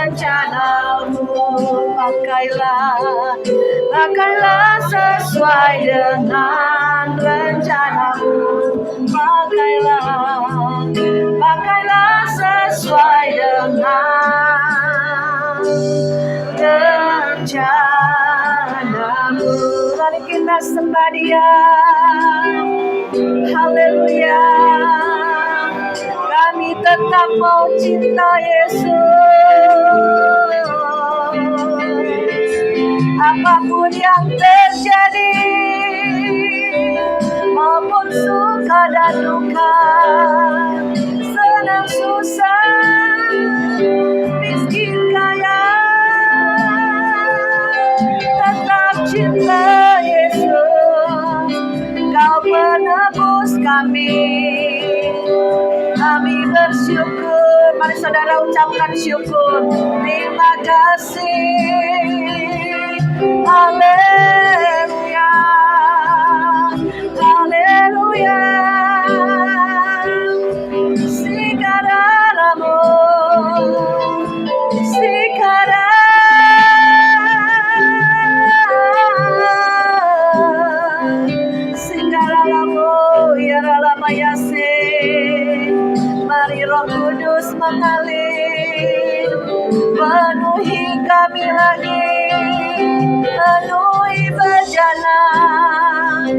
Rencanamu pakailah sesuai dengan rencanamu, pakailah sesuai dengan rencanamu. Mari kita sembah Dia. Haleluya. Kami tetap mau cinta Yesus. Apapun yang terjadi, maupun suka dan duka, senang susah, miskin kaya, tetap cinta Yesus. Kau penebus kami. Kami bersyukur. Mari saudara ucapkan syukur. Terima kasih. Haleluya. Haleluya. Sikaralamu. Sikaralamu. Yaralamayase. Mari Roh Kudus mengalir, penuhi kami lagi, penuhi bejana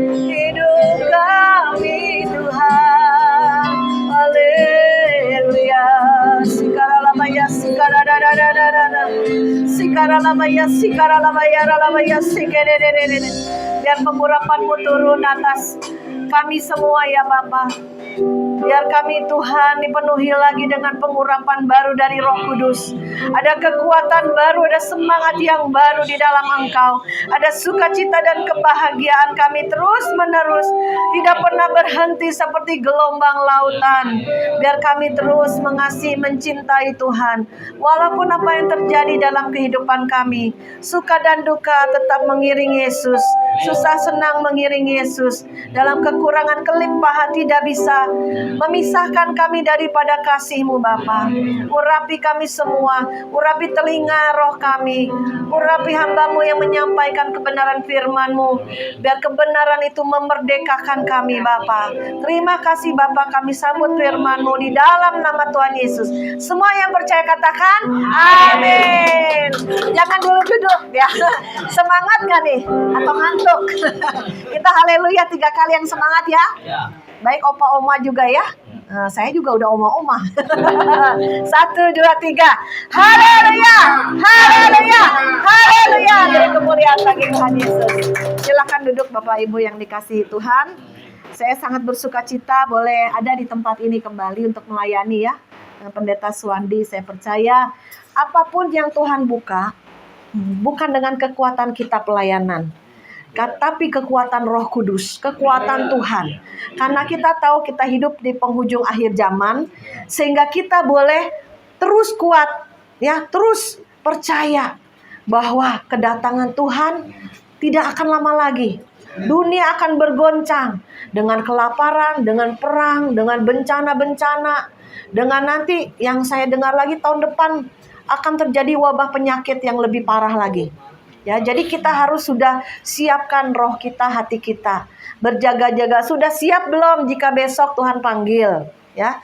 hidup kami Tuhan. Haleluya. Sikaralabaya, sikaralabaya, sikerere. Biar pengurapan-Mu turun atas kami semua ya Bapa. Biar kami Tuhan dipenuhi lagi dengan pengurapan baru dari Roh Kudus. Ada kekuatan baru, ada semangat yang baru di dalam Engkau. Ada sukacita dan kebahagiaan kami terus menerus. Tidak pernah berhenti seperti gelombang lautan. Biar kami terus mengasihi, mencintai Tuhan. Walaupun apa yang terjadi dalam kehidupan kami, suka dan duka tetap mengiringi Yesus. Susah senang mengiringi Yesus. Dalam kekurangan kelimpahan tidak bisa memisahkan kami daripada kasih-Mu Bapa. Urapi kami semua, urapi telinga roh kami, urapi hamba-Mu yang menyampaikan kebenaran firman-Mu, biar kebenaran itu memerdekakan kami Bapa. Terima kasih Bapa, kami sambut firman-Mu di dalam nama Tuhan Yesus. Semua yang percaya katakan amin. Jangan dulu duduk ya. Semangat gak nih? Atau ngantuk? Kita haleluya 3 kali yang semangat ya. Baik opa oma juga ya. Saya juga udah oma-oma. 1, 2, 3. Haleluya, haleluya, haleluya. Dari kemuliaan bagi Tuhan Yesus. Silakan duduk Bapak Ibu yang dikasihi Tuhan. Saya sangat bersuka cita boleh ada di tempat ini kembali untuk melayani ya. Pendeta Suwandi, saya percaya apapun yang Tuhan buka, bukan dengan kekuatan kita pelayanan, tapi kekuatan Roh Kudus, kekuatan Tuhan. Karena kita tahu kita hidup di penghujung akhir zaman, sehingga kita boleh terus kuat, ya, terus percaya bahwa kedatangan Tuhan tidak akan lama lagi. Dunia akan bergoncang dengan kelaparan, dengan perang, dengan bencana-bencana, dengan nanti yang saya dengar lagi tahun depan akan terjadi wabah penyakit yang lebih parah lagi. Ya, jadi kita harus sudah siapkan roh kita, hati kita. Berjaga-jaga, sudah siap belum jika besok Tuhan panggil? Ya,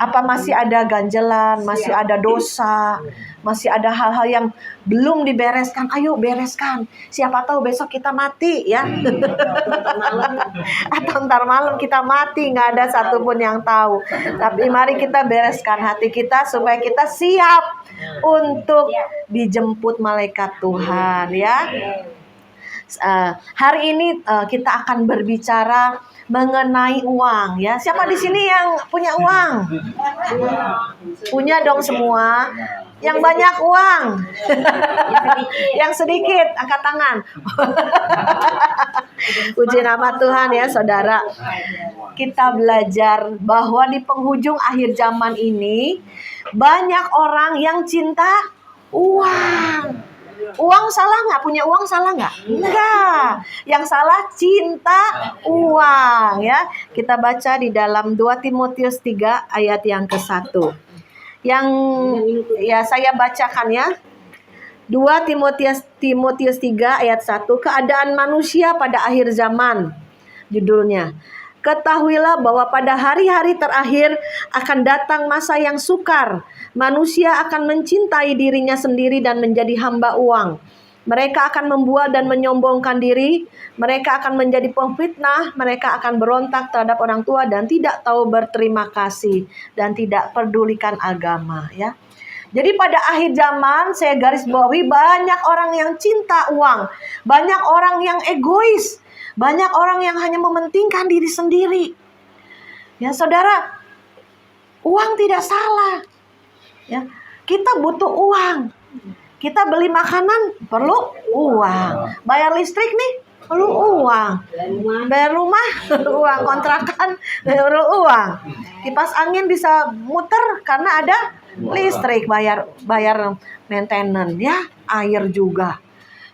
apa masih ada ganjelan, masih ada dosa, masih ada hal-hal yang belum dibereskan? Ayo bereskan. Siapa tahu besok kita mati ya. Atau ntar malam kita mati, nggak ada satupun yang tahu. Tapi mari kita bereskan hati kita supaya kita siap untuk dijemput malaikat Tuhan ya. Hari ini kita akan berbicara mengenai uang ya. Siapa di sini yang punya uang? Punya dong semua. Yang banyak uang. Yang sedikit angkat tangan. Puji nama Tuhan ya saudara. Kita belajar bahwa di penghujung akhir zaman ini banyak orang yang cinta uang. Uang salah nggak? Punya uang salah nggak? Enggak. Yang salah cinta uang ya. Kita baca di dalam 2 Timotius 3 ayat yang ke-1. Yang ya saya bacakan ya. 2 Timotius 3 ayat 1. Keadaan manusia pada akhir zaman. Judulnya. Ketahuilah bahwa pada hari-hari terakhir akan datang masa yang sukar. Manusia akan mencintai dirinya sendiri dan menjadi hamba uang. Mereka akan membual dan menyombongkan diri. Mereka akan menjadi pemfitnah. Mereka akan berontak terhadap orang tua dan tidak tahu berterima kasih dan tidak pedulikan agama. Ya. Jadi pada akhir zaman saya garis bawahi banyak orang yang cinta uang. Banyak orang yang egois. Banyak orang yang hanya mementingkan diri sendiri. Ya saudara, uang tidak salah. Ya, kita butuh uang. Kita beli makanan perlu uang. Bayar listrik nih perlu uang. Bayar rumah uang, kontrakan perlu uang. Kipas angin bisa muter karena ada listrik, bayar maintenance ya, air juga.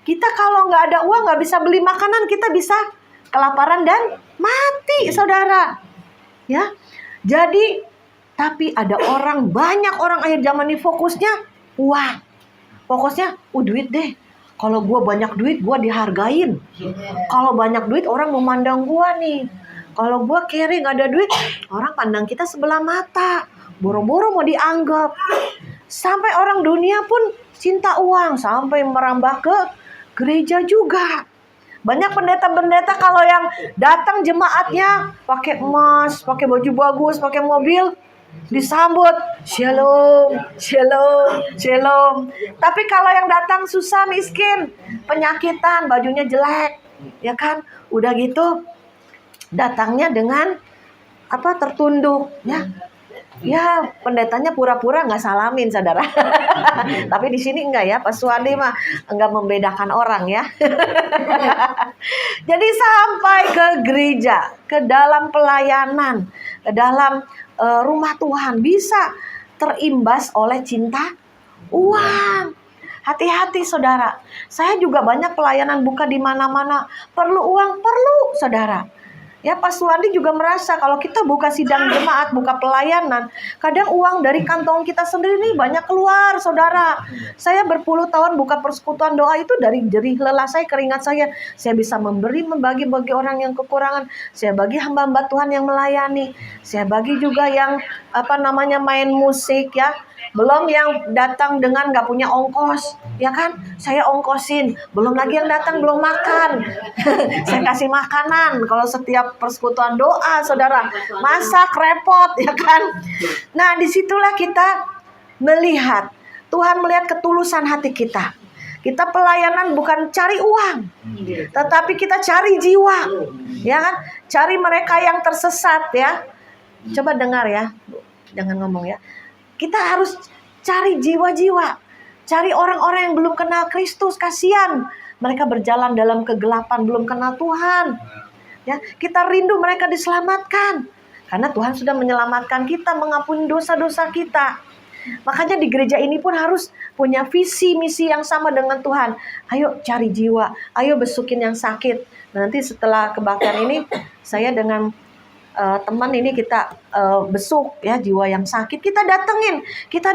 Kita kalau nggak ada uang, nggak bisa beli makanan, kita bisa kelaparan dan mati, saudara. Ya, jadi tapi ada banyak orang akhir zaman ini fokusnya uang, fokusnya duit deh. Kalau gue banyak duit, gue dihargain. Kalau banyak duit, orang memandang gue nih. Kalau gue kere nggak ada duit, orang pandang kita sebelah mata. Boro-boro mau dianggap. Sampai orang dunia pun cinta uang, sampai merambah ke gereja juga. Banyak pendeta-pendeta kalau yang datang jemaatnya pakai emas, pakai baju bagus, pakai mobil, disambut shalom, shalom, shalom. Tapi kalau yang datang susah, miskin, penyakitan, bajunya jelek, ya kan? Udah gitu datangnya dengan tertunduk, ya. Ya, pendetanya pura-pura nggak salamin, saudara. Tapi di sini enggak ya, Pak Suwandi mah enggak membedakan orang ya. Jadi sampai ke gereja, ke dalam pelayanan, ke dalam rumah Tuhan bisa terimbas oleh cinta uang. Hati-hati saudara. Saya juga banyak pelayanan buka di mana-mana. Perlu uang, perlu saudara. Ya, Pak Suwandi juga merasa kalau kita buka sidang jemaat, buka pelayanan, kadang uang dari kantong kita sendiri nih banyak keluar, saudara. Saya berpuluh tahun buka persekutuan doa itu dari jerih lelah saya, keringat saya. Saya bisa membagi bagi orang yang kekurangan. Saya bagi hamba-hamba Tuhan yang melayani. Saya bagi juga yang main musik ya. Belum yang datang dengan gak punya ongkos, ya kan? Saya ongkosin. Belum lagi yang datang belum makan. Saya kasih makanan. Kalau setiap persekutuan doa, saudara, masak repot, ya kan? Nah, disitulah kita melihat, Tuhan melihat ketulusan hati kita. Kita pelayanan bukan cari uang, tetapi kita cari jiwa, ya kan? Cari mereka yang tersesat, ya. Coba dengar ya, jangan ngomong ya. Kita harus cari jiwa-jiwa. Cari orang-orang yang belum kenal Kristus. Kasihan. Mereka berjalan dalam kegelapan. Belum kenal Tuhan. Ya, kita rindu mereka diselamatkan. Karena Tuhan sudah menyelamatkan kita. Mengampuni dosa-dosa kita. Makanya di gereja ini pun harus punya visi misi yang sama dengan Tuhan. Ayo cari jiwa. Ayo besukin yang sakit. Nanti setelah kebaktian ini, saya dengan teman ini kita besuk ya jiwa yang sakit, kita datengin, kita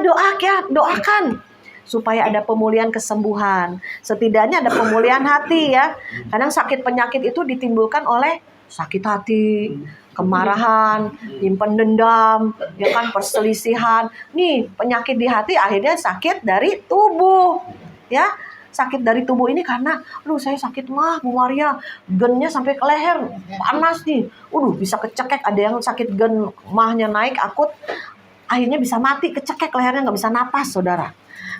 doakan supaya ada pemulihan kesembuhan, setidaknya ada pemulihan hati ya. Kadang sakit penyakit itu ditimbulkan oleh sakit hati, kemarahan, nyimpen dendam, ya kan, perselisihan. Nih penyakit di hati akhirnya sakit dari tubuh ya. Sakit dari tubuh ini karena, saya sakit mah Bu Maria, gennya sampai ke leher, panas nih. Bisa kecekek, ada yang sakit gen mahnya naik akut, akhirnya bisa mati, kecekek lehernya nggak bisa napas, saudara.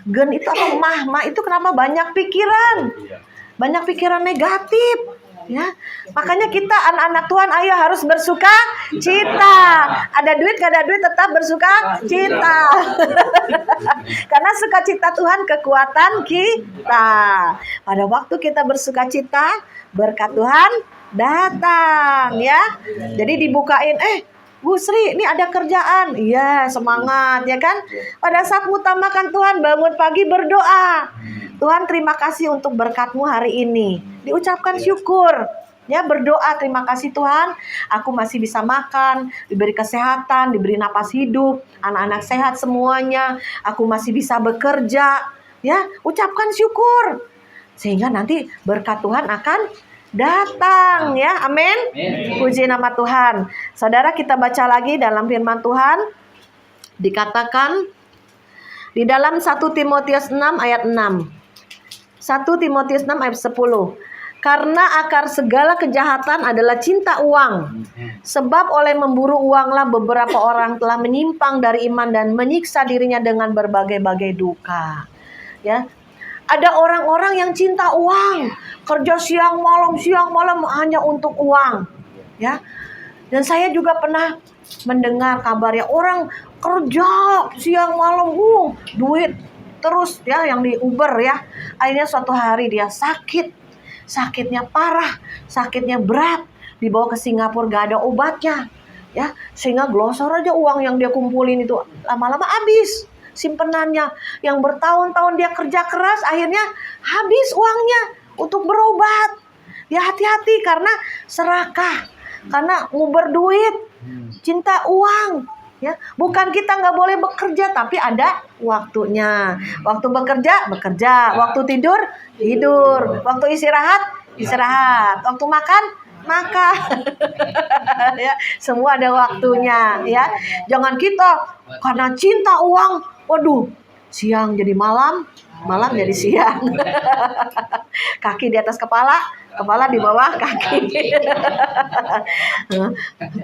Gen itu apa? Mah itu kenapa? Banyak pikiran negatif. Ya, makanya kita anak-anak Tuhan, ayo harus bersuka cita. Ada duit gak ada duit tetap bersuka cita. Karena sukacita Tuhan kekuatan kita. Pada waktu kita bersuka cita, berkat Tuhan datang ya. Jadi dibukain, Bu Sri, ini ada kerjaan. Iya, semangat ya kan. Pada saat mengutamakan Tuhan, bangun pagi berdoa. Tuhan, terima kasih untuk berkat-Mu hari ini. Diucapkan syukur. Ya, berdoa, terima kasih Tuhan, aku masih bisa makan, diberi kesehatan, diberi napas hidup, anak-anak sehat semuanya, aku masih bisa bekerja. Ya, ucapkan syukur. Sehingga nanti berkat Tuhan akan datang, ya. Amin. Puji nama Tuhan. Saudara, kita baca lagi dalam firman Tuhan. Dikatakan di dalam 1 Timotius 6 ayat 6. 1 Timotius 6 ayat 10. Karena akar segala kejahatan adalah cinta uang. Sebab oleh memburu uanglah beberapa orang telah menyimpang dari iman dan menyiksa dirinya dengan berbagai-bagai duka. Ya. Ada orang-orang yang cinta uang, kerja siang malam hanya untuk uang. Ya. Dan saya juga pernah mendengar kabar ya, orang kerja siang malam, duit terus ya, yang di Uber ya. Akhirnya suatu hari dia sakit. Sakitnya parah, sakitnya berat, dibawa ke Singapura gak ada obatnya, ya, sehingga glosor aja uang yang dia kumpulin itu lama-lama habis, simpenannya yang bertahun-tahun dia kerja keras, akhirnya habis uangnya untuk berobat. Ya, hati-hati karena serakah, karena nguber duit, cinta uang. Ya, bukan kita nggak boleh bekerja, tapi ada waktunya. Waktu bekerja, waktu tidur, waktu istirahat, waktu makan, ya, semua ada waktunya, ya. Jangan kita karena cinta uang, waduh, siang jadi malam, malam jadi siang. Kaki di atas kepala, kepala di bawah kaki.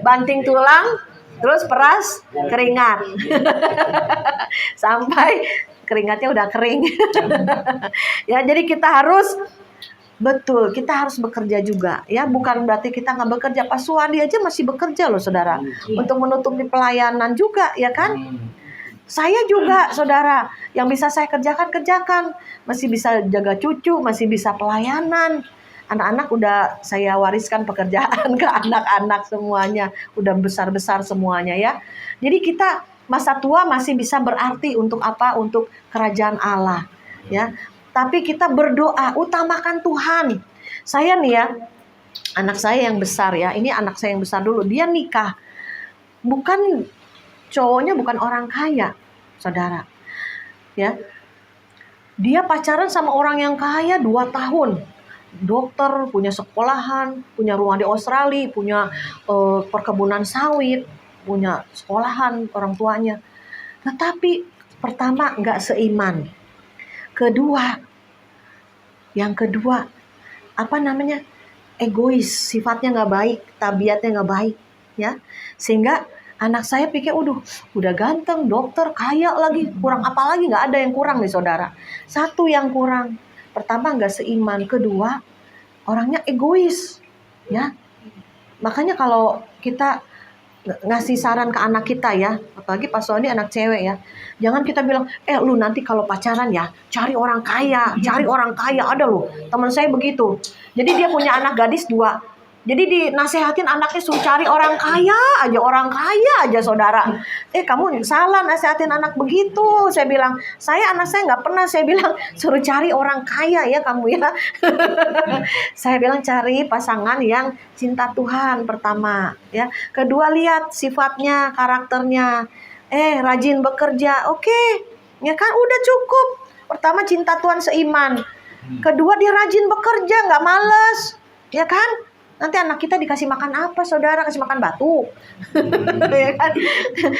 Banting tulang, terus peras keringat. Sampai keringatnya udah kering. Ya, jadi kita harus kita harus bekerja juga. Ya, bukan berarti kita nggak bekerja. Pak Suwandi aja masih bekerja loh, saudara. Untuk menutupi pelayanan juga, ya kan? Saya juga, saudara. Yang bisa saya kerjakan. Masih bisa jaga cucu, masih bisa pelayanan. Anak-anak udah saya wariskan pekerjaan ke anak-anak semuanya. Udah besar-besar semuanya, ya. Jadi kita masa tua masih bisa berarti untuk apa? Untuk kerajaan Allah, ya. Tapi kita berdoa, utamakan Tuhan. Saya nih ya, anak saya yang besar ya. Ini anak saya yang besar dulu. Dia nikah. Cowoknya bukan orang kaya, saudara. Ya. Dia pacaran sama orang yang kaya 2 tahun. Dokter, punya sekolahan, punya rumah di Australia, punya perkebunan sawit, punya sekolahan orang tuanya. Tetapi pertama nggak seiman. Yang kedua, egois, sifatnya nggak baik, tabiatnya nggak baik, ya. Sehingga anak saya pikir, udah ganteng, dokter, kaya lagi, kurang apa lagi? Nggak ada yang kurang nih, saudara. Satu yang kurang. Pertama nggak seiman, kedua orangnya egois, ya. Makanya kalau kita ngasih saran ke anak kita ya, apalagi pas soalnya anak cewek ya, jangan kita bilang, lu nanti kalau pacaran ya cari orang kaya. Ada loh teman saya begitu. Jadi dia punya anak gadis 2. Jadi dinasehatin anaknya suruh cari orang kaya aja, saudara. Kamu salah nasehatin anak begitu. Saya bilang, anak saya nggak pernah saya bilang suruh cari orang kaya ya kamu ya. Saya bilang cari pasangan yang cinta Tuhan pertama, ya. Kedua, lihat sifatnya, karakternya. Rajin bekerja, oke. Ya kan, udah cukup. Pertama, cinta Tuhan seiman. Kedua, dia rajin bekerja, nggak males, ya kan? Nanti anak kita dikasih makan apa, saudara? Kasih makan batu. Ya kan?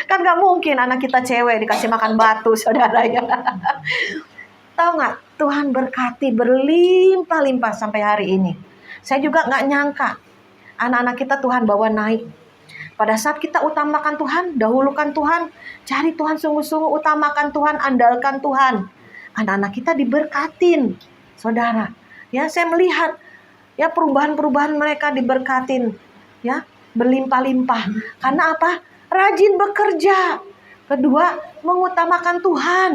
Kan gak mungkin anak kita cewek dikasih makan batu, saudara ya. Tahu gak? Tuhan berkati berlimpah-limpah sampai hari ini. Saya juga gak nyangka anak-anak kita Tuhan bawa naik. Pada saat kita utamakan Tuhan, dahulukan Tuhan, cari Tuhan sungguh-sungguh, utamakan Tuhan, andalkan Tuhan, anak-anak kita diberkatin, saudara. Ya, saya melihat ya perubahan-perubahan mereka diberkatin, ya, berlimpah-limpah. Karena apa? Rajin bekerja. Kedua, mengutamakan Tuhan.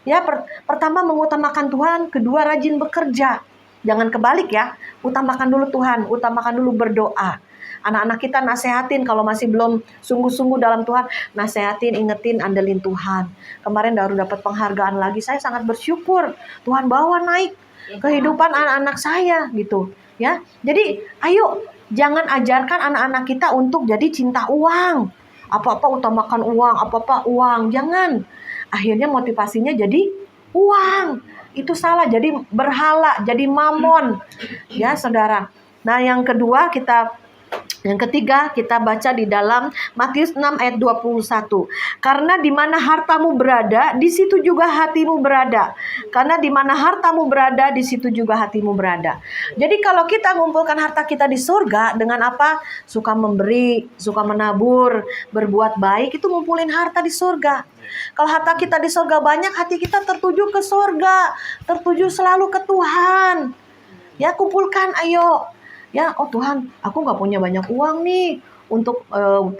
Ya, pertama mengutamakan Tuhan, kedua rajin bekerja. Jangan kebalik ya. Utamakan dulu Tuhan, utamakan dulu berdoa. Anak-anak kita nasehatin kalau masih belum sungguh-sungguh dalam Tuhan, nasehatin, ingetin, andelin Tuhan. Kemarin baru dapat penghargaan lagi, saya sangat bersyukur. Tuhan bawa naik kehidupan anak-anak saya gitu, ya. Jadi, ayo jangan ajarkan anak-anak kita untuk jadi cinta uang. Apa-apa utamakan uang, apa-apa uang. Jangan. Akhirnya motivasinya jadi uang. Itu salah, jadi berhala, jadi mamon. Ya, Saudara. Nah, yang ketiga kita baca di dalam Matius 6 ayat 21. Karena di mana hartamu berada, di situ juga hatimu berada. Karena di mana hartamu berada, di situ juga hatimu berada. Jadi kalau kita mengumpulkan harta kita di surga dengan apa? Suka memberi, suka menabur, berbuat baik, itu ngumpulin harta di surga. Kalau harta kita di surga banyak, hati kita tertuju ke surga, tertuju selalu ke Tuhan. Ya, kumpulkan, ayo. Ya, oh Tuhan, aku gak punya banyak uang nih untuk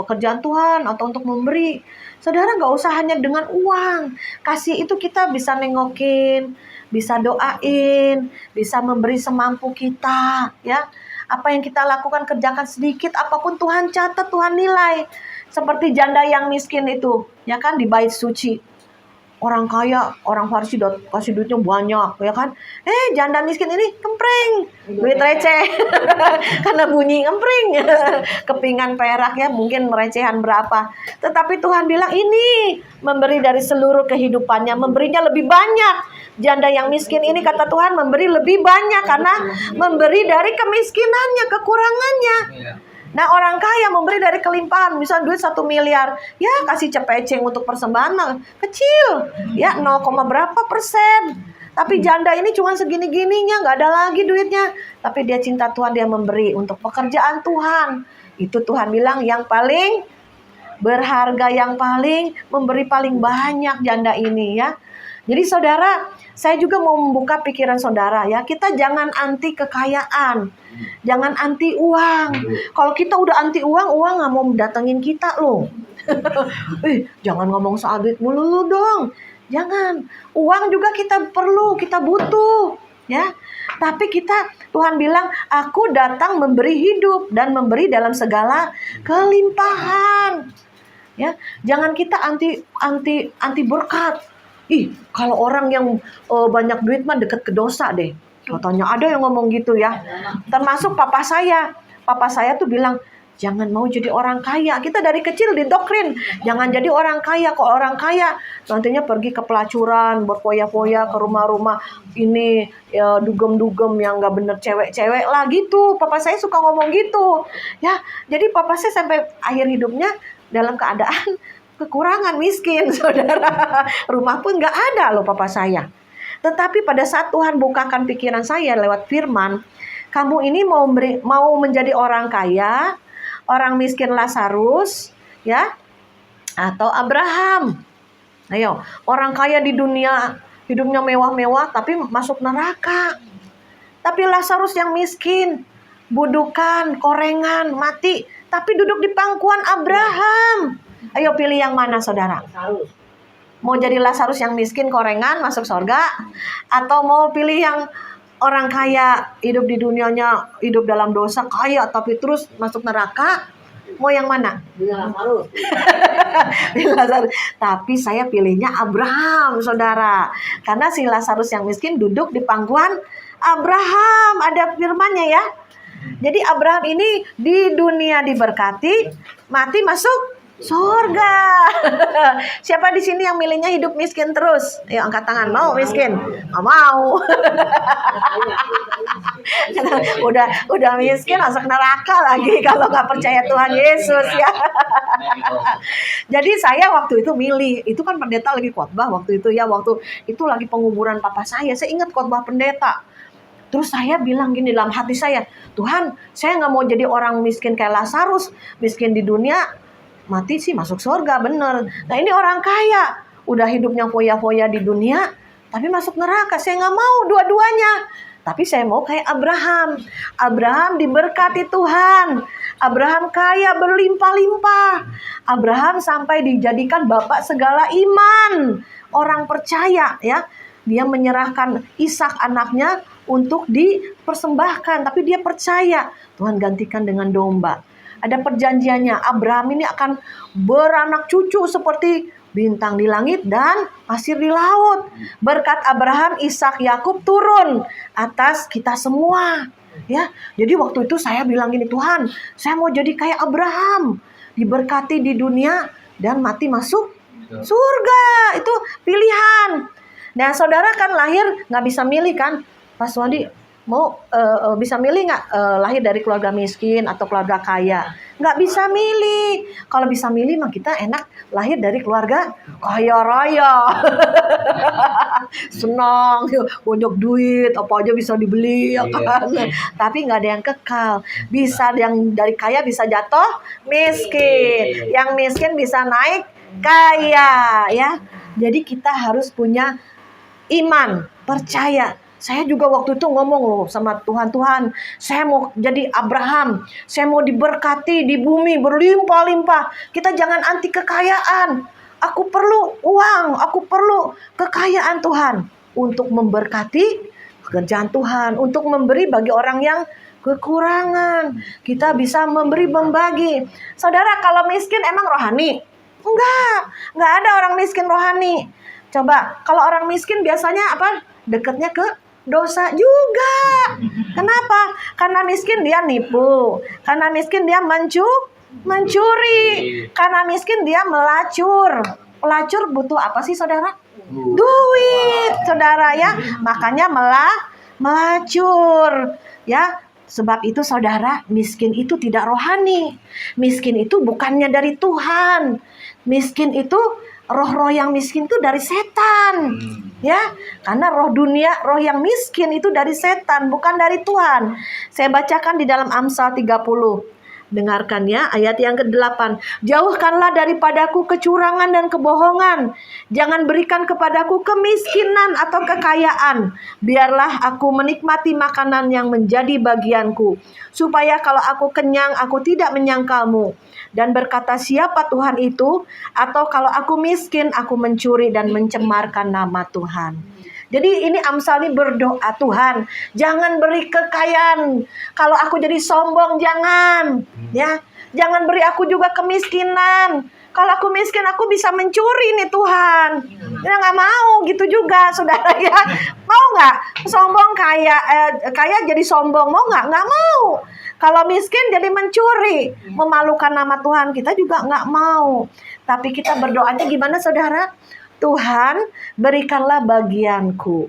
pekerjaan Tuhan atau untuk memberi. Saudara gak usah hanya dengan uang. Kasih itu kita bisa nengokin, bisa doain, bisa memberi semampu kita. Ya, apa yang kita lakukan, kerjakan sedikit, apapun Tuhan catat, Tuhan nilai. Seperti janda yang miskin itu, ya kan, di bait suci. Orang kaya, orang Farisi kasih duitnya banyak, ya kan? Janda miskin ini kempreng, duit receh. Karena bunyi kempreng. Kepingan perak ya, mungkin recehan berapa. Tetapi Tuhan bilang ini memberi dari seluruh kehidupannya, memberinya lebih banyak. Janda yang miskin ini kata Tuhan memberi lebih banyak karena memberi dari kemiskinannya, kekurangannya. Nah, orang kaya memberi dari kelimpahan, misal duit 1 miliar, ya kasih cepeceng untuk persembahan kecil, ya 0, berapa persen. Tapi janda ini cuma segini-gininya, nggak ada lagi duitnya. Tapi dia cinta Tuhan, dia memberi untuk pekerjaan Tuhan. Itu Tuhan bilang yang paling berharga, yang paling memberi paling banyak janda ini ya. Jadi saudara, saya juga mau membuka pikiran saudara ya. Kita jangan anti kekayaan. Jangan anti uang. Kalau kita udah anti uang, uang gak mau datengin kita loh. Jangan ngomong soal duit mulu dong. Jangan. Uang juga kita perlu, kita butuh. Ya. Tapi Tuhan bilang, aku datang memberi hidup dan memberi dalam segala kelimpahan. Ya, jangan kita anti berkat. Kalau orang yang banyak duit mah deket ke dosa deh. Katanya ada yang ngomong gitu ya. Termasuk papa saya. Papa saya tuh bilang, jangan mau jadi orang kaya. Kita dari kecil didoktrin, jangan jadi orang kaya. Kalau orang kaya nantinya pergi ke pelacuran, berfoya-foya ke rumah-rumah ini ya, dugem-dugem yang gak bener, cewek-cewek lah gitu. Papa saya suka ngomong gitu. Ya, jadi papa saya sampai akhir hidupnya dalam keadaan kekurangan, miskin, saudara. Rumah pun gak ada loh papa saya. Tetapi pada saat Tuhan bukakan pikiran saya lewat firman, kamu ini mau menjadi orang kaya, orang miskin Lazarus, ya, atau Abraham. Ayo, orang kaya di dunia hidupnya mewah-mewah tapi masuk neraka. Tapi Lazarus yang miskin, budukan, korengan, mati, tapi duduk di pangkuan Abraham. Ayo pilih yang mana saudara? Mau jadi Lazarus yang miskin, korengan, masuk surga? Atau mau pilih yang orang kaya, hidup di dunianya, hidup dalam dosa, kaya tapi terus masuk neraka? Mau yang mana? Lazarus. Tapi saya pilihnya Abraham, saudara. Karena si Lazarus yang miskin duduk di pangkuan Abraham. Ada firmannya ya. Jadi Abraham ini di dunia diberkati, mati masuk surga. Siapa di sini yang milihnya hidup miskin terus? Ayo angkat tangan. Mau miskin? Nggak mau. udah miskin masuk neraka lagi kalau nggak percaya Tuhan Yesus ya. Jadi saya waktu itu milih. Itu kan pendeta lagi khotbah waktu itu ya. Waktu itu lagi penguburan papa saya. Saya ingat khotbah pendeta. Terus saya bilang gini dalam hati saya, Tuhan, saya nggak mau jadi orang miskin kayak Lazarus, miskin di dunia, mati sih masuk surga, bener. Nah ini orang kaya, udah hidupnya foya-foya di dunia, tapi masuk neraka. Saya nggak mau dua-duanya. Tapi saya mau kayak Abraham. Abraham diberkati Tuhan. Abraham kaya berlimpah-limpah. Abraham sampai dijadikan bapak segala iman. Orang percaya ya. Dia menyerahkan Ishak anaknya untuk dipersembahkan. Tapi dia percaya Tuhan gantikan dengan domba. ada perjanjiannya. Abraham ini akan beranak cucu seperti bintang di langit dan pasir di laut. Berkat Abraham, Ishak, Yakub turun atas kita semua. Ya, jadi waktu itu saya bilang gini, Tuhan, saya mau jadi kayak Abraham, diberkati di dunia dan mati masuk surga. Itu pilihan. Nah, saudara kan lahir nggak bisa milih kan, Pas Wandi mau bisa milih nggak lahir dari keluarga miskin atau keluarga kaya? Nggak bisa milih. Kalau bisa milih mah kita enak lahir dari keluarga kaya raya. Senang, banyak duit, apa aja bisa dibeli ya kan. Tapi nggak ada yang kekal. Bisa yang dari kaya bisa jatuh miskin. Yang miskin bisa naik kaya ya. Jadi kita harus punya iman, percaya. Saya juga waktu itu ngomong loh sama Tuhan, Tuhan, saya mau jadi Abraham, saya mau diberkati di bumi berlimpah-limpah. Kita jangan anti kekayaan. Aku perlu uang, aku perlu kekayaan Tuhan untuk memberkati pekerjaan Tuhan, untuk memberi bagi orang yang kekurangan. Kita bisa memberi, membagi. Saudara, kalau miskin emang rohani? Enggak ada orang miskin rohani. Coba, kalau orang miskin biasanya apa? Dekatnya ke dosa juga. Kenapa? Karena miskin dia nipu. Karena miskin dia mencuri. Karena miskin dia melacur. Pelacur butuh apa sih saudara? Duit, saudara ya. Makanya melacur. Ya, sebab itu saudara, miskin itu tidak rohani. Miskin itu bukannya dari Tuhan. Miskin itu roh-roh yang miskin itu dari setan. Ya, karena roh dunia, roh yang miskin itu dari setan, bukan dari Tuhan. Saya bacakan di dalam Amsal 30. Dengarkan ya, ayat yang ke-8. Jauhkanlah daripadaku kecurangan dan kebohongan. Jangan berikan kepadaku kemiskinan atau kekayaan. Biarlah aku menikmati makanan yang menjadi bagianku. Supaya kalau aku kenyang, aku tidak menyangkalmu. Dan berkata siapa Tuhan itu? Atau kalau aku miskin, aku mencuri dan mencemarkan nama Tuhan. Jadi ini Amsal ini berdoa, Tuhan, jangan beri kekayaan. Kalau aku jadi sombong, jangan. Ya, jangan beri aku juga kemiskinan. Kalau aku miskin, aku bisa mencuri nih Tuhan. Ya nggak mau gitu juga, saudara ya. Mau nggak? Sombong kaya jadi sombong, mau nggak? Nggak mau. Kalau miskin jadi mencuri, memalukan nama Tuhan, kita juga nggak mau. Tapi kita berdoanya gimana saudara? Tuhan, berikanlah bagianku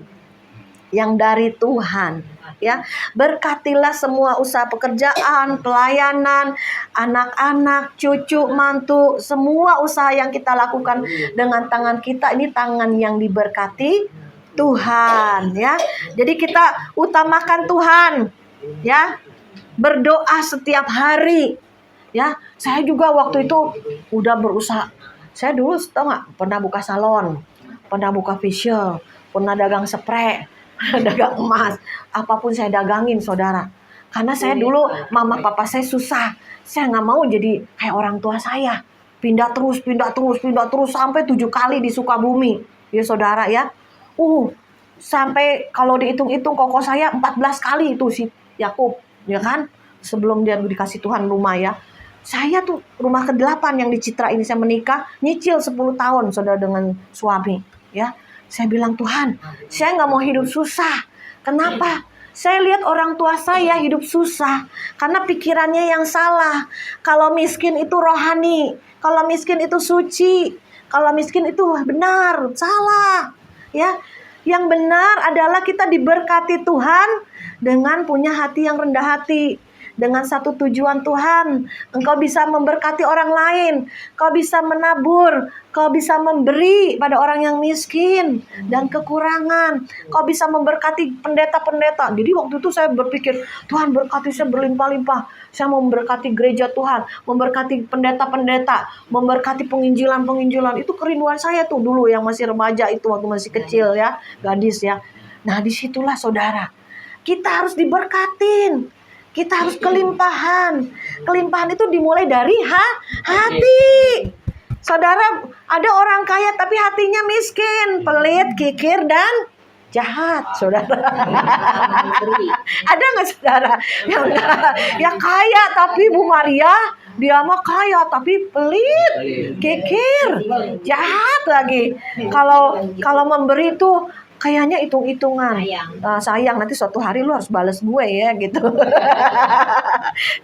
yang dari Tuhan. Ya, berkatilah semua usaha pekerjaan, pelayanan, anak-anak, cucu, mantu, semua usaha yang kita lakukan dengan tangan kita ini tangan yang diberkati Tuhan. Ya, jadi kita utamakan Tuhan. Ya, berdoa setiap hari. Ya, saya juga waktu itu udah berusaha. Saya dulu tau nggak pernah buka salon, pernah buka facial, pernah dagang spray, dagang emas, apapun saya dagangin saudara. Karena saya dulu mama papa saya susah, saya nggak mau jadi kayak orang tua saya, pindah terus sampai 7 kali di Sukabumi, ya saudara ya. Sampai kalau dihitung-hitung koko saya 14 kali itu si Yakub, ya kan? Sebelum dia dikasih Tuhan rumah ya. Saya tuh rumah ke-8 yang di Citra ini saya menikah, nyicil 10 tahun saudara dengan suami. Ya, saya bilang Tuhan, saya nggak mau hidup susah. Kenapa? Saya lihat orang tua saya hidup susah karena pikirannya yang salah. Kalau miskin itu rohani, kalau miskin itu suci, kalau miskin itu benar, salah. Ya, yang benar adalah kita diberkati Tuhan dengan punya hati yang rendah hati. Dengan satu tujuan Tuhan, engkau bisa memberkati orang lain, kau bisa menabur, kau bisa memberi pada orang yang miskin dan kekurangan, kau bisa memberkati pendeta-pendeta. Jadi waktu itu saya berpikir, Tuhan berkati saya berlimpah-limpah, saya mau memberkati gereja Tuhan, memberkati pendeta-pendeta, memberkati penginjilan-penginjilan. Itu kerinduan saya tuh dulu yang masih remaja itu, waktu masih kecil ya, gadis ya. Nah disitulah saudara, kita harus diberkatin. Kita harus kelimpahan. Kelimpahan itu dimulai dari hati. Saudara, ada orang kaya tapi hatinya miskin, pelit, kikir, dan jahat, saudara. Ada nggak saudara yang kaya tapi Bu Maria dia mah kaya tapi pelit, kikir, jahat lagi. Kalau memberi tuh kayaknya hitung-hitungan. Sayang nanti suatu hari lu harus balas gue ya gitu.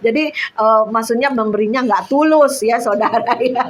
Jadi maksudnya memberinya nggak tulus ya saudara ya.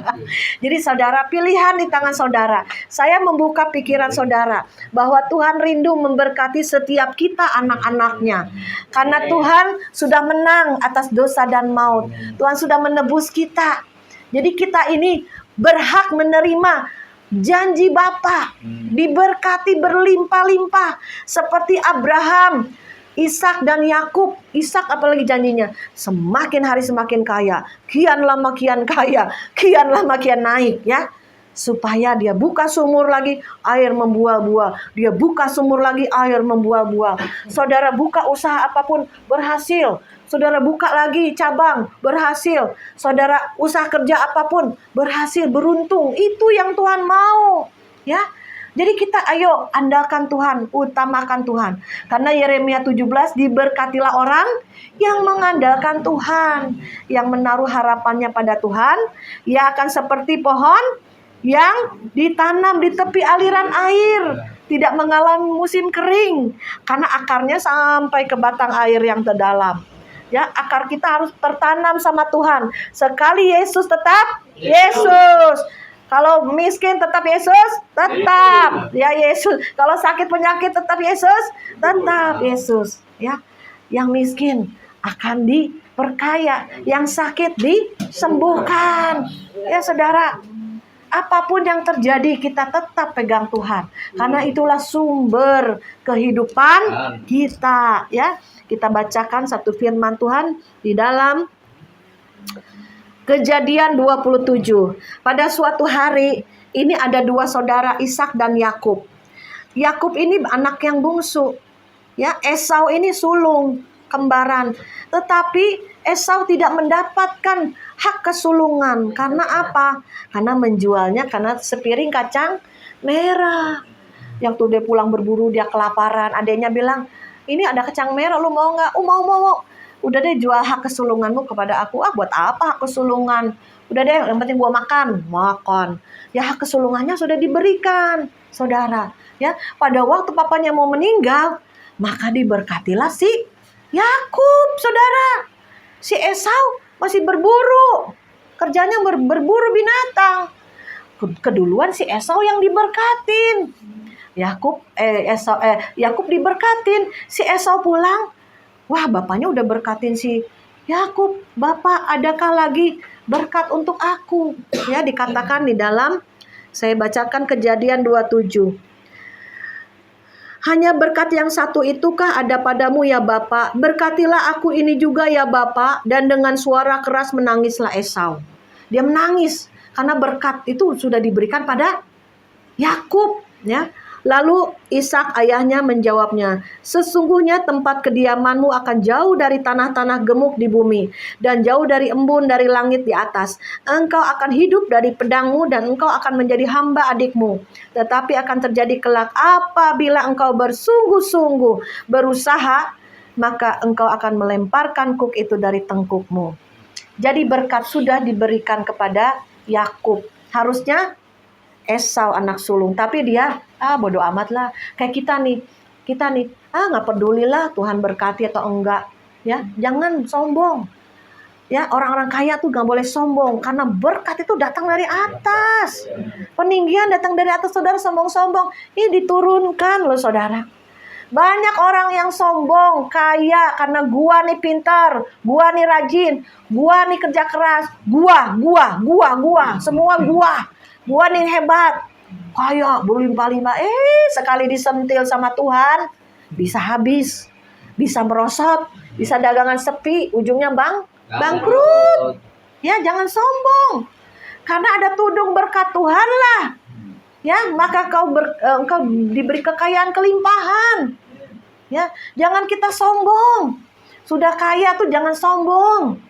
Jadi saudara, pilihan di tangan saudara. Saya membuka pikiran saudara bahwa Tuhan rindu memberkati setiap kita anak-anaknya. Karena Tuhan sudah menang atas dosa dan maut. Tuhan sudah menebus kita. Jadi kita ini berhak menerima janji Bapa, diberkati berlimpah-limpah seperti Abraham, Ishak dan Yakub. Ishak apalagi janjinya, semakin hari semakin kaya, kian lama kian kaya, kian lama kian naik ya. Supaya dia buka sumur lagi, air membuah-buah. Dia buka sumur lagi, air membuah-buah. Saudara buka usaha apapun, berhasil. Saudara buka lagi cabang, berhasil. Saudara usaha kerja apapun, berhasil, beruntung. Itu yang Tuhan mau. Ya. Jadi kita ayo andalkan Tuhan, utamakan Tuhan. Karena Yeremia 17, diberkatilah orang yang mengandalkan Tuhan, yang menaruh harapannya pada Tuhan. Ia akan seperti pohon yang ditanam di tepi aliran air, tidak mengalami musim kering, karena akarnya sampai ke batang air yang terdalam. Ya, akar kita harus tertanam sama Tuhan. Sekali Yesus tetap Yesus. Kalau miskin tetap Yesus, tetap ya Yesus. Kalau sakit penyakit tetap Yesus, tetap Yesus. Ya, yang miskin akan diperkaya, yang sakit disembuhkan. Ya saudara, apapun yang terjadi kita tetap pegang Tuhan. Karena itulah sumber kehidupan kita ya. Kita bacakan satu firman Tuhan di dalam Kejadian 27. Pada suatu hari ini ada dua saudara, Ishak dan Yakub. Yakub ini anak yang bungsu. Ya, Esau ini sulung, kembaran. Tetapi Esau tidak mendapatkan hak kesulungan. Karena apa? Karena menjualnya karena sepiring kacang merah. Yang tuh dia pulang berburu, dia kelaparan. Adiknya bilang, ini ada kacang merah, lu mau nggak? Mau. Udah deh, jual hak kesulunganmu kepada aku. Buat apa hak kesulungan? Udah deh, yang penting gua makan. Ya, hak kesulungannya sudah diberikan, saudara. Ya, pada waktu papanya mau meninggal, maka diberkatilah si Yakub, saudara. Si Esau masih berburu. Kerjanya berburu binatang. Keduluan si Esau yang diberkatin. Yakub diberkatin. Si Esau pulang. Wah, bapaknya udah berkatin si Yakub. Bapak, adakah lagi berkat untuk aku? Ya, dikatakan di dalam, saya bacakan Kejadian 27. Hanya berkat yang satu itukah ada padamu ya Bapak? Berkatilah aku ini juga ya Bapak. Dan dengan suara keras menangislah Esau. Dia menangis karena berkat itu sudah diberikan pada Yakub, ya. Lalu Ishak ayahnya menjawabnya, sesungguhnya tempat kediamanmu akan jauh dari tanah-tanah gemuk di bumi, dan jauh dari embun dari langit di atas. Engkau akan hidup dari pedangmu, dan engkau akan menjadi hamba adikmu. Tetapi akan terjadi kelak apabila engkau bersungguh-sungguh berusaha, maka engkau akan melemparkan kuk itu dari tengkukmu. Jadi berkat sudah diberikan kepada Yakub. Harusnya Esau anak sulung, tapi dia bodoh amat lah. Kayak kita nih nggak pedulilah Tuhan berkati atau enggak, ya. Jangan sombong, ya. Orang-orang kaya tuh nggak boleh sombong, karena berkat itu datang dari atas. Peninggian datang dari atas, saudara. Sombong-sombong ini diturunkan loh, saudara. Banyak orang yang sombong, kaya karena gua nih pintar, gua nih rajin, gua nih kerja keras, gua, semua gua nih hebat, kaya berlimpah-limpah. Sekali disentil sama Tuhan, bisa habis, bisa merosot, bisa dagangan sepi, ujungnya bangkrut. Ya, jangan sombong, karena ada tudung berkat Tuhan lah. Ya, maka engkau diberi kekayaan kelimpahan. Ya, jangan kita sombong. Sudah kaya tuh jangan sombong.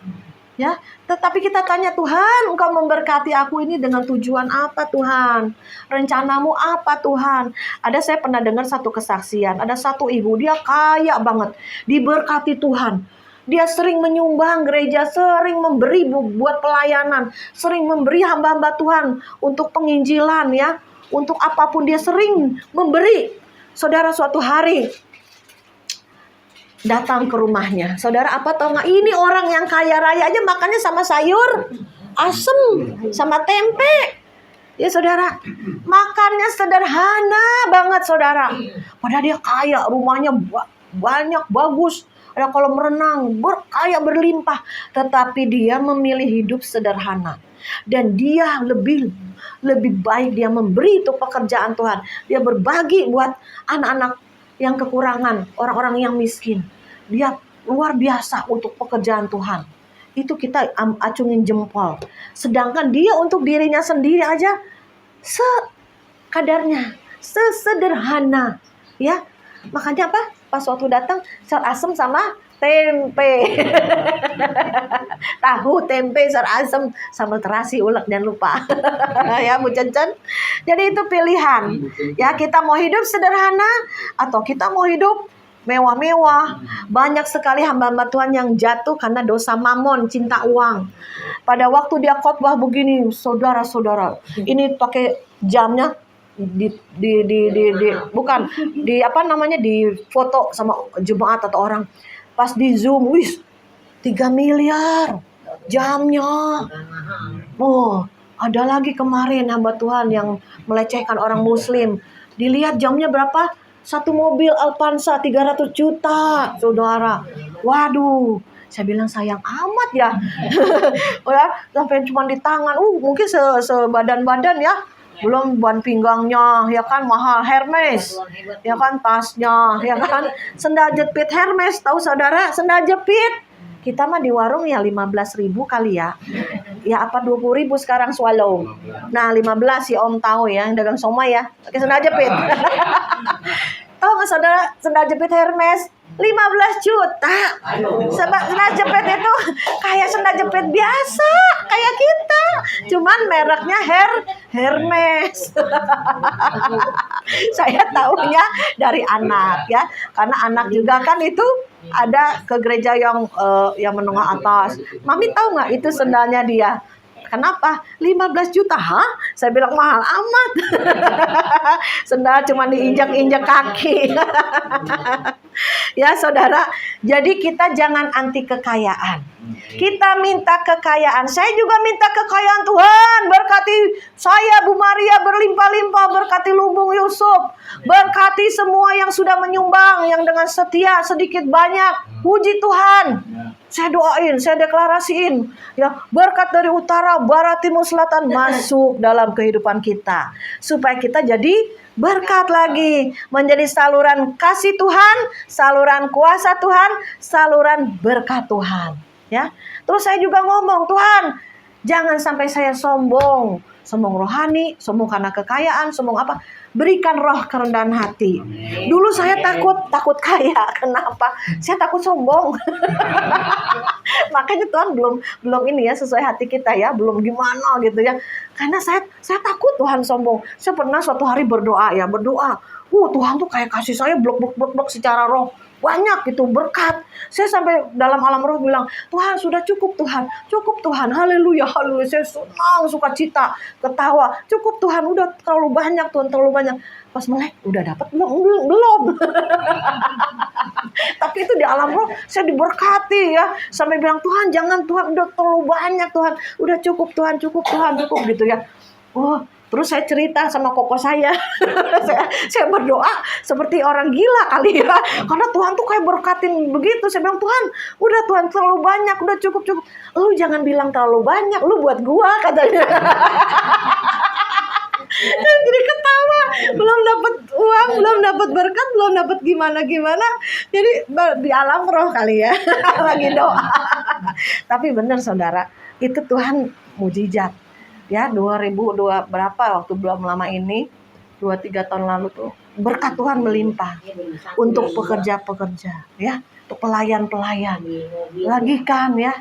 Ya, tetapi kita tanya, Tuhan, Engkau memberkati aku ini dengan tujuan apa, Tuhan? Rencanamu apa, Tuhan? Saya pernah dengar satu kesaksian, ada satu ibu, dia kaya banget, diberkati Tuhan. Dia sering menyumbang gereja, sering memberi buat pelayanan, sering memberi hamba-hamba Tuhan untuk penginjilan ya, untuk apapun dia sering memberi. Saudara, suatu hari datang ke rumahnya. Saudara, apa tahu nggak? Ini orang yang kaya raya aja makannya sama sayur asem sama tempe. Ya saudara, makannya sederhana banget saudara. Padahal dia kaya, rumahnya banyak, bagus. Ada kolam renang, kaya berlimpah. Tetapi dia memilih hidup sederhana. Dan dia lebih baik dia memberi itu pekerjaan Tuhan. Dia berbagi buat anak-anak yang kekurangan, orang-orang yang miskin. Dia luar biasa untuk pekerjaan Tuhan. Itu kita acungin jempol. Sedangkan dia untuk dirinya sendiri aja sekadarnya, sesederhana, ya. Makanya apa? Pas waktu datang, sayur asem sama tempe. Tahu, tempe, sayur asem, sambal terasi, ulek, jangan lupa. Ya, Bu Cen-cen. Jadi itu pilihan. Ya, kita mau hidup sederhana atau kita mau hidup mewah-mewah. Banyak sekali hamba-hamba Tuhan yang jatuh karena dosa mamon, cinta uang. Pada waktu dia khotbah begini, saudara-saudara, ini pakai jamnya di foto sama jemaat atau orang. Pas di zoom, 3 miliar jamnya. Oh, ada lagi kemarin hamba Tuhan yang melecehkan orang muslim. Dilihat jamnya berapa? Satu mobil Alpansa 300 juta, saudara. Waduh, saya bilang sayang amat ya. Ya, sampai cuma di tangan. Mungkin sebadan-badan ya. Belum ban pinggangnya, ya kan, mahal Hermes. Ya kan, tasnya, ya kan. Sendal jepit Hermes, tahu saudara? Sendal jepit. Kita mah di warung ya 15.000 kali ya. Ya apa 20.000 sekarang swallow. Nah 15 si Om tahu ya, yang dagang somai ya. Pakai sendal jepit. Tahu nggak saudara, sendal jepit Hermes 15 juta. Sendal jepit itu kayak sendal jepit biasa, kayak kita. Cuman mereknya Hermes. Saya tahunya dari anak ya. Karena anak juga kan itu ada ke gereja yang menengah atas. Mami tahu nggak itu sendalnya dia? Kenapa? 15 juta, Saya bilang mahal amat. Sendal cuma diinjak-injak kaki. Ya saudara, jadi kita jangan anti kekayaan. Kita minta kekayaan. Saya juga minta kekayaan Tuhan. Berkati saya, Bu Maria, berlimpah-limpah. Berkati Lumbung Yusuf. Berkati semua yang sudah menyumbang, yang dengan setia sedikit banyak. Puji Tuhan. Saya doain, saya deklarasiin, ya, berkat dari utara, barat, timur, selatan masuk dalam kehidupan kita, supaya kita jadi berkat lagi, menjadi saluran kasih Tuhan, saluran kuasa Tuhan, saluran berkat Tuhan, ya. Terus saya juga ngomong, Tuhan, jangan sampai saya sombong rohani, sombong karena kekayaan, sombong apa? Berikan roh kerendahan hati. Dulu saya takut kaya. Kenapa? Saya takut sombong. Makanya Tuhan belum ini ya, sesuai hati kita ya, belum gimana gitu ya. Karena saya takut Tuhan sombong. Saya pernah suatu hari berdoa. Tuhan tuh kayak kasih saya blok secara roh. Banyak gitu berkat. Saya sampai dalam alam roh bilang, Tuhan sudah cukup Tuhan, haleluya. Saya senang, sukacita, ketawa, cukup Tuhan, udah terlalu banyak Tuhan, terlalu banyak. Pas melek, udah dapat belum. Tapi itu di alam roh saya diberkati ya, sampai bilang, Tuhan jangan Tuhan, udah terlalu banyak Tuhan, udah cukup Tuhan gitu ya. Terus saya cerita sama koko saya. saya berdoa seperti orang gila kali ya. Karena Tuhan tuh kayak berkatin begitu. Saya bilang, Tuhan, udah Tuhan terlalu banyak, udah cukup. Lu jangan bilang terlalu banyak, lu buat gua, katanya. Jadi ketawa, belum dapat uang, belum dapat berkat, belum dapat gimana. Jadi di alam roh kali ya. Lagi doa. Tapi benar saudara, itu Tuhan mujizat. Ya 2002 berapa waktu belum lama ini, 2-3 tahun lalu tuh berkat Tuhan melimpah untuk pekerja-pekerja ya, untuk pelayan-pelayan. Lagi kan ya,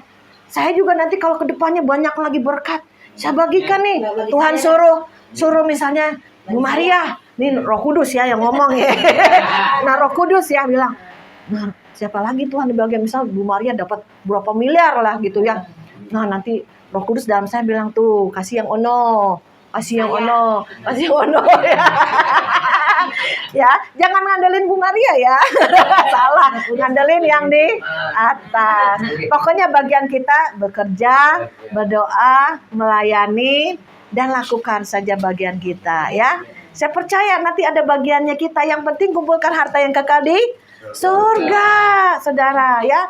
Saya juga nanti kalau ke depannya banyak lagi berkat, saya bagikan nih. Tuhan suruh misalnya Bu Maria, ini Roh Kudus ya yang ngomong ya. Nah Roh Kudus ya bilang, nah siapa lagi Tuhan di bagian, misal Bu Maria dapat berapa miliar lah gitu ya. Nah nanti Roh Kudus dalam saya bilang tuh, kasih yang ono ya. Ya, jangan ngandelin Bu Maria ya. Salah, ngandelin yang di atas. Pokoknya bagian kita bekerja, berdoa, melayani, dan lakukan saja bagian kita ya. Saya percaya nanti ada bagiannya kita. Yang penting kumpulkan harta yang kekal di surga, saudara ya.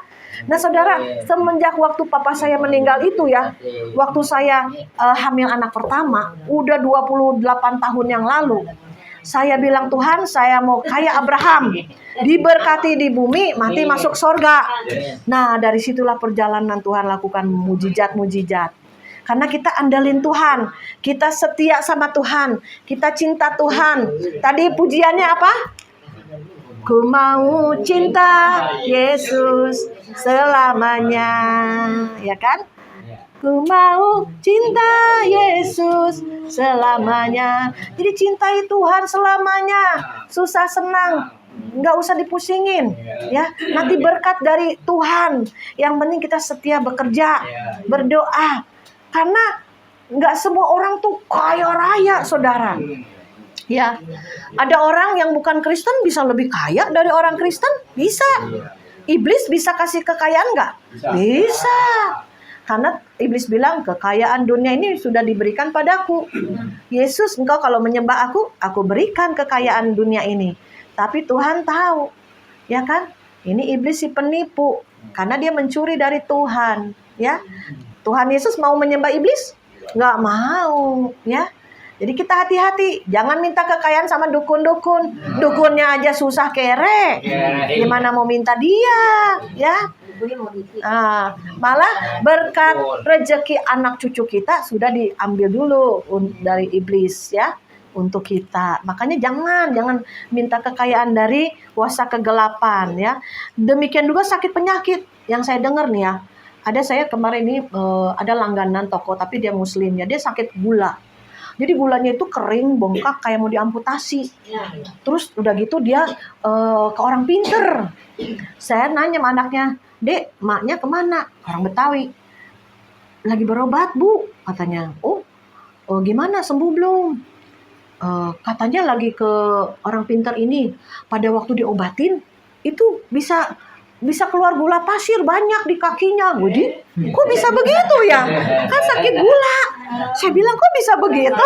Nah saudara, semenjak waktu papa saya meninggal itu ya, waktu saya hamil anak pertama, udah 28 tahun yang lalu, saya bilang, Tuhan saya mau kayak Abraham, diberkati di bumi, mati masuk surga. Nah dari situlah perjalanan Tuhan lakukan mujizat-mujizat. Karena kita andalin Tuhan, kita setia sama Tuhan, kita cinta Tuhan. Tadi pujiannya apa? Ku mau cinta Yesus selamanya, ya kan? Ku mau cinta Yesus selamanya. Jadi cintai Tuhan selamanya. Susah senang, nggak usah dipusingin, ya. Nanti berkat dari Tuhan. Yang penting kita setia bekerja, berdoa. Karena nggak semua orang tuh kaya raya, saudara. Ya, ada orang yang bukan Kristen bisa lebih kaya dari orang Kristen, bisa. Iblis bisa kasih kekayaan nggak? Bisa. Karena iblis bilang kekayaan dunia ini sudah diberikan padaku. Yesus, engkau kalau menyembah aku berikan kekayaan dunia ini. Tapi Tuhan tahu, ya kan? Ini iblis si penipu, karena dia mencuri dari Tuhan, ya. Tuhan Yesus mau menyembah iblis? Nggak mau, ya. Jadi kita hati-hati, jangan minta kekayaan sama dukun-dukun. Dukunnya aja susah kere, gimana mau minta dia, ya? Malah berkat rezeki anak cucu kita sudah diambil dulu dari iblis, ya, untuk kita. Makanya jangan minta kekayaan dari kuasa kegelapan, ya. Demikian juga sakit penyakit yang saya dengar nih ya. Ada saya kemarin ini ada langganan toko tapi dia muslim ya, dia sakit gula. Jadi gulanya itu kering, bengkak kayak mau diamputasi. Terus udah gitu dia ke orang pinter. Saya nanya sama anaknya, Dek, maknya kemana? Orang Betawi. Lagi berobat bu, katanya. Oh gimana, sembuh belum? Katanya lagi ke orang pinter ini. Pada waktu diobatin, itu bisa keluar gula pasir banyak di kakinya. Budi, kok bisa begitu ya? Kan sakit gula. Saya bilang, kok bisa begitu?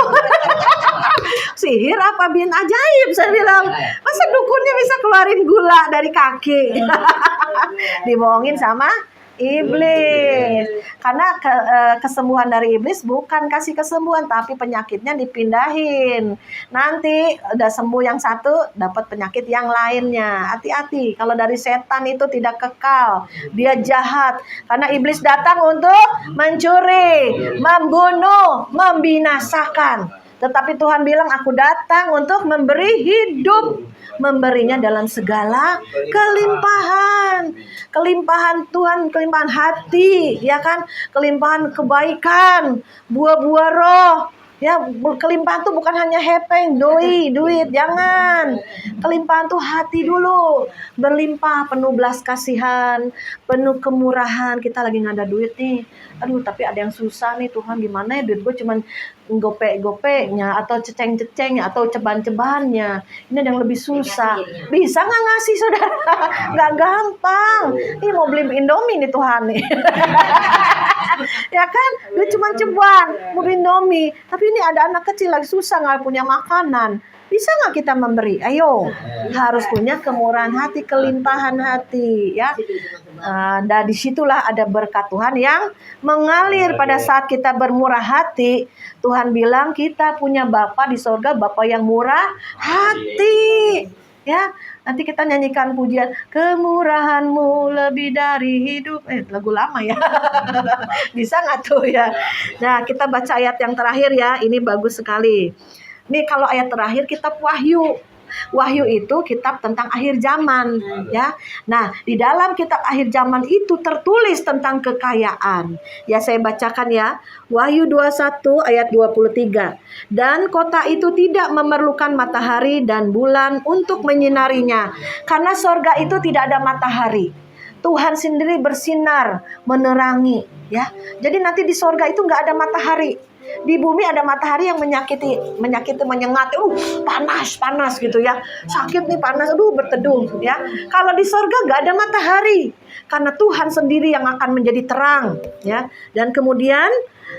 Sihir apa bin ajaib? Saya bilang, masa dukunnya bisa keluarin gula dari kaki? Dibohongin sama iblis. Karena kesembuhan dari iblis bukan kasih kesembuhan, tapi penyakitnya dipindahin. Nanti udah sembuh yang satu, dapat penyakit yang lainnya. Hati-hati, kalau dari setan itu tidak kekal, dia jahat. Karena iblis datang untuk mencuri, membunuh, membinasakan. Tetapi Tuhan bilang, aku datang untuk memberi hidup, memberinya dalam segala kelimpahan. Kelimpahan Tuhan, kelimpahan hati, ya kan? Kelimpahan kebaikan, buah-buah roh. Ya, kelimpahan tuh bukan hanya hepeng, duit, jangan. Kelimpahan tuh hati dulu, berlimpah, penuh belas kasihan, penuh kemurahan. Kita lagi nggak ada duit nih, aduh tapi ada yang susah nih, Tuhan gimana ya, duit gue cuman gope-gopenya atau ceceng-cecengnya atau ceban-cebannya. Ini ada yang lebih susah. Bisa nggak ngasih, saudara? Nggak gampang. Ini mau beli Indomie nih Tuhan nih. Ya kan, duit cuma ceban, mau beli Indomie. Tapi ini ada anak kecil lagi susah, nggak punya makanan. Bisa nggak kita memberi? Ayo, harus punya kemurahan hati, kelimpahan hati, ya. Dan disitulah ada berkat Tuhan yang mengalir pada saat kita bermurah hati. Tuhan bilang kita punya Bapa di sorga, Bapa yang murah hati. Ya, nanti kita nyanyikan pujian, kemurahanmu lebih dari hidup. Lagu lama ya. Bisa nggak tuh ya? Nah, kita baca ayat yang terakhir ya. Ini bagus sekali. Nih kalau ayat terakhir kitab Wahyu. Wahyu itu kitab tentang akhir zaman, ya. Nah, di dalam kitab akhir zaman itu tertulis tentang kekayaan. Ya, saya bacakan ya. Wahyu 21 ayat 23. Dan kota itu tidak memerlukan matahari dan bulan untuk menyinarinya, karena sorga itu tidak ada matahari. Tuhan sendiri bersinar, menerangi, ya. Jadi nanti di sorga itu nggak ada matahari. Di bumi ada matahari yang menyakiti, menyengat, panas gitu ya, sakit nih, panas, berteduh ya. Kalau di sorga nggak ada matahari, karena Tuhan sendiri yang akan menjadi terang, ya. Dan kemudian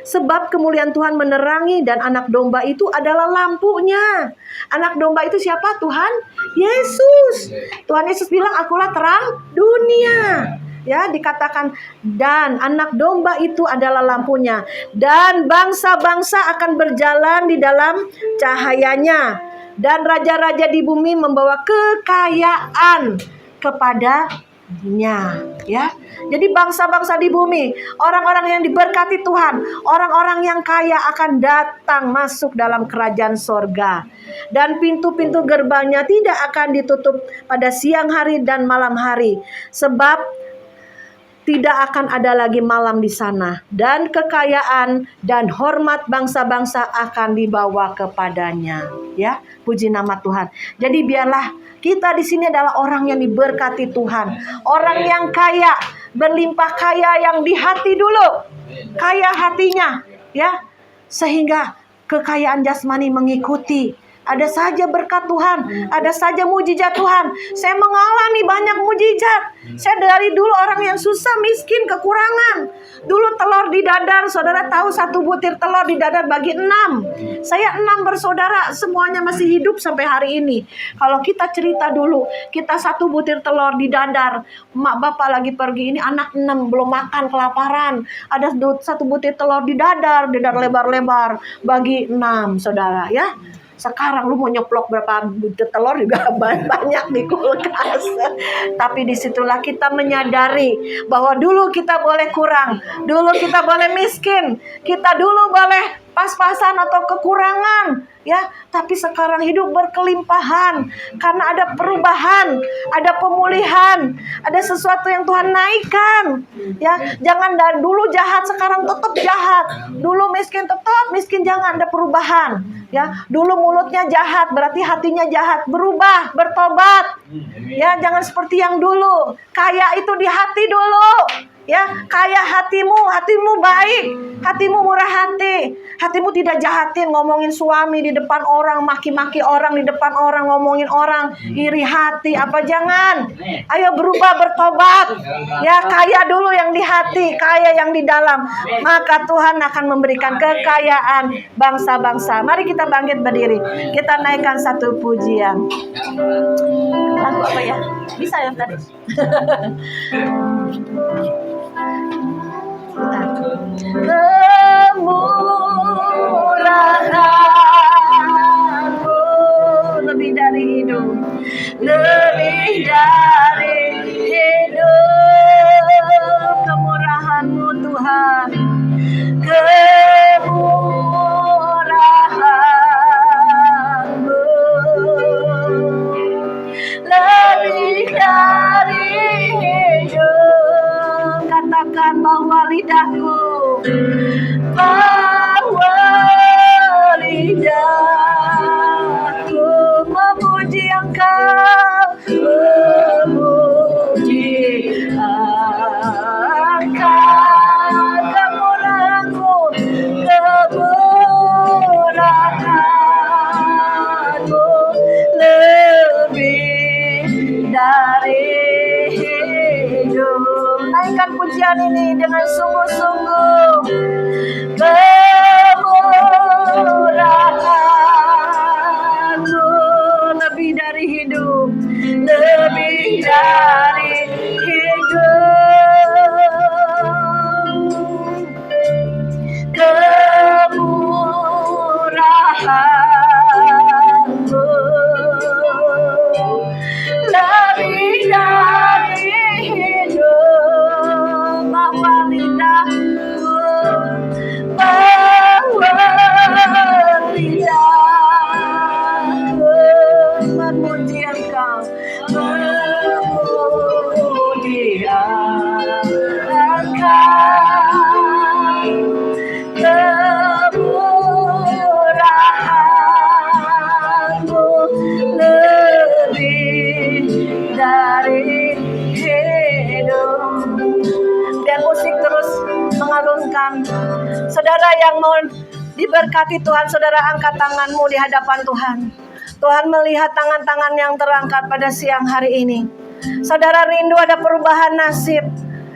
sebab kemuliaan Tuhan menerangi dan anak domba itu adalah lampunya. Anak domba itu siapa? Tuhan Yesus. Tuhan Yesus bilang, akulah terang dunia. Ya, dikatakan dan anak domba itu adalah lampunya, dan bangsa-bangsa akan berjalan di dalam cahayanya, dan raja-raja di bumi membawa kekayaan kepadanya, ya. Jadi bangsa-bangsa di bumi, orang-orang yang diberkati Tuhan, orang-orang yang kaya akan datang masuk dalam kerajaan sorga. Dan pintu-pintu gerbangnya tidak akan ditutup pada siang hari dan malam hari, sebab tidak akan ada lagi malam di sana, dan kekayaan dan hormat bangsa-bangsa akan dibawa kepadanya. Ya, puji nama Tuhan. Jadi biarlah kita di sini adalah orang yang diberkati Tuhan, orang yang kaya, berlimpah kaya yang di hati dulu, kaya hatinya, ya, sehingga kekayaan jasmani mengikuti. Ada saja berkat Tuhan, ada saja mujizat Tuhan. Saya mengalami banyak mujizat. Saya dari dulu orang yang susah, miskin, kekurangan. Dulu telur di dadar, saudara tahu 1 butir telur di dadar bagi 6. Saya 6 bersaudara, semuanya masih hidup sampai hari ini. Kalau kita cerita dulu, kita 1 butir telur di dadar, mak bapak lagi pergi, ini anak 6 belum makan, kelaparan. Ada 1 butir telur di dadar lebar-lebar bagi 6, saudara, ya. Sekarang lu mau nyeplok berapa butir telur juga banyak di kulkas. Tapi disitulah kita menyadari bahwa dulu kita boleh kurang, dulu kita boleh miskin, kita dulu boleh pas-pasan atau kekurangan, ya. Tapi sekarang hidup berkelimpahan karena ada perubahan, ada pemulihan, ada sesuatu yang Tuhan naikkan, ya. Jangan dulu jahat sekarang tetap jahat, dulu miskin tetap miskin, jangan, ada perubahan, ya. Dulu mulutnya jahat berarti hatinya jahat, berubah, bertobat, ya. Jangan seperti yang dulu, kaya itu di hati dulu, ya. Kaya hatimu baik, hatimu murah hati, hatimu tidak jahatin, ngomongin suami di depan orang, maki-maki orang di depan orang, ngomongin orang, iri hati, apa jangan. Ayo berubah, bertobat, ya. Kaya dulu yang di hati, kaya yang di dalam, maka Tuhan akan memberikan kekayaan bangsa-bangsa. Mari kita bangkit berdiri, kita naikkan satu pujian. Lagu apa ya? Bisa yang tadi? Kemurahan-Mu lebih dari hidup, lebih dari hidup. Kemurahan-Mu Tuhan, kemurahan-Mu lebih dari hidup. Katakan bahwa lidahku, bahwa saudara yang mau diberkati Tuhan, saudara angkat tanganmu di hadapan Tuhan. Tuhan melihat tangan-tangan yang terangkat pada siang hari ini. Saudara rindu ada perubahan nasib.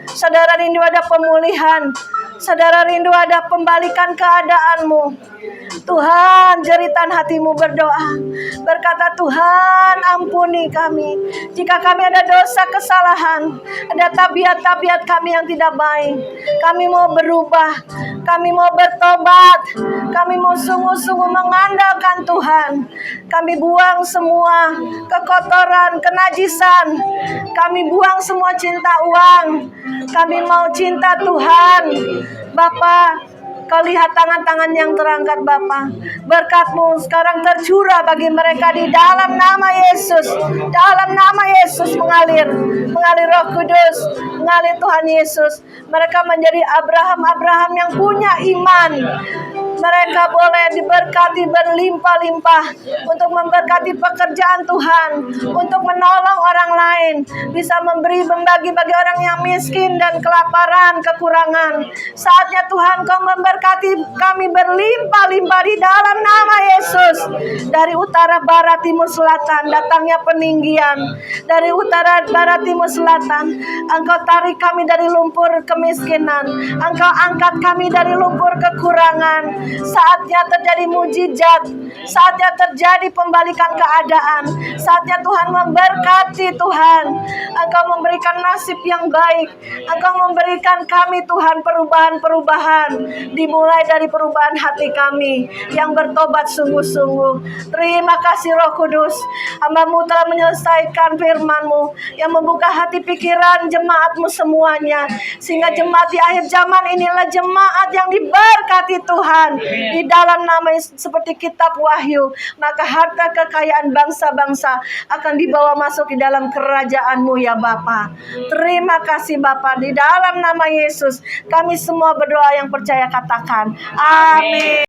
Saudara rindu ada pemulihan. Saudara rindu ada pembalikan keadaanmu. Tuhan, jeritan hatimu berdoa. Berkata, Tuhan ampuni kami. Jika kami ada dosa kesalahan, ada tabiat-tabiat kami yang tidak baik. Kami mau berubah. Kami mau bertobat. Kami mau sungguh-sungguh mengandalkan Tuhan. Kami buang semua kekotoran, kenajisan. Kami buang semua cinta uang. Kami mau cinta Tuhan. Bapa, Kau lihat tangan-tangan yang terangkat Bapa. Berkat-Mu sekarang tercurah bagi mereka di dalam nama Yesus. Dalam nama Yesus mengalir Roh Kudus, mengalir Tuhan Yesus. Mereka menjadi Abraham yang punya iman. Mereka boleh diberkati berlimpah-limpah untuk memberkati pekerjaan Tuhan, untuk menolong orang lain, bisa membagi bagi orang yang miskin dan kelaparan, kekurangan. Saatnya Tuhan Kau memberkati kami berlimpah-limpah di dalam nama Yesus. Dari utara, barat, timur, selatan datangnya peninggian. Dari utara, barat, timur, selatan, Engkau tarik kami dari lumpur kemiskinan. Engkau angkat kami dari lumpur kekurangan. Saatnya terjadi mujizat, saatnya terjadi pembalikan keadaan, saatnya Tuhan memberkati Tuhan. Engkau memberikan nasib yang baik. Engkau memberikan kami Tuhan perubahan-perubahan, dimulai dari perubahan hati kami yang bertobat sungguh-sungguh. Terima kasih Roh Kudus, hamba-Mu telah menyelesaikan firman-Mu yang membuka hati pikiran jemaat-Mu semuanya, sehingga jemaat di akhir zaman inilah jemaat yang diberkati Tuhan. Di dalam nama Yesus, seperti kitab Wahyu, maka harta kekayaan bangsa-bangsa akan dibawa masuk di dalam kerajaan-Mu ya Bapa. Terima kasih Bapa, di dalam nama Yesus kami semua berdoa yang percaya katakan amin.